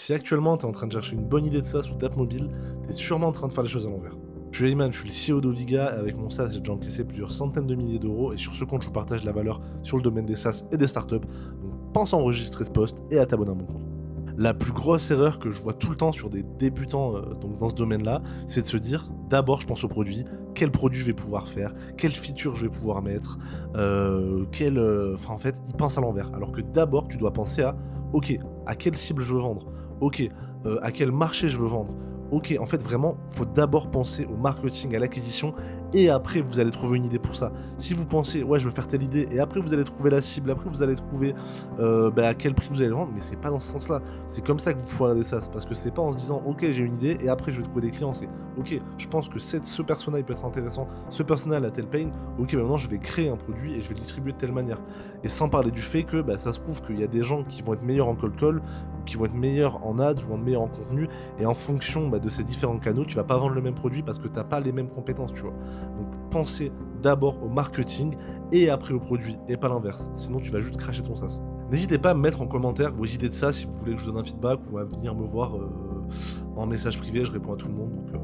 Si actuellement tu es en train de chercher une bonne idée de SaaS ou d'app mobile, tu es sûrement en train de faire les choses à l'envers. Je suis Ayman, je suis le CEO d'Oviga. Avec mon SaaS, j'ai déjà encaissé plusieurs centaines de milliers d'euros et sur ce compte, je vous partage la valeur sur le domaine des SaaS et des startups. Donc pense à enregistrer ce post et à t'abonner à mon compte. La plus grosse erreur que je vois tout le temps sur des débutants donc dans ce domaine-là, c'est de se dire d'abord je pense au produit, quel produit je vais pouvoir faire, quelle feature je vais pouvoir mettre, enfin en fait, ils pensent à l'envers. Alors que d'abord tu dois penser à ok, à quelle cible je veux vendre, ok, à quel marché je veux vendre. Ok, en fait vraiment, faut d'abord penser au marketing, à l'acquisition, et après vous allez trouver une idée pour ça. Si vous pensez, ouais, je veux faire telle idée, et après vous allez trouver la cible, après vous allez trouver à quel prix vous allez le vendre, mais c'est pas dans ce sens-là. C'est comme ça que vous foirez des SaaS, parce que c'est pas en se disant ok j'ai une idée et après je vais trouver des clients, c'est ok je pense que ce persona il peut être intéressant, ce persona a tel pain, ok maintenant je vais créer un produit et je vais le distribuer de telle manière. Et sans parler du fait que ça se prouve qu'il y a des gens qui vont être meilleurs en cold call, ou qui vont être meilleurs en ads, ou meilleurs en contenu, et en fonction de ces différents canaux, tu vas pas vendre le même produit parce que t'as pas les mêmes compétences, tu vois. Donc pensez d'abord au marketing et après au produit, et pas l'inverse, sinon tu vas juste cracher ton SaaS. N'hésitez pas à me mettre en commentaire vos idées de ça si vous voulez que je vous donne un feedback ou à venir me voir en message privé, je réponds à tout le monde. Donc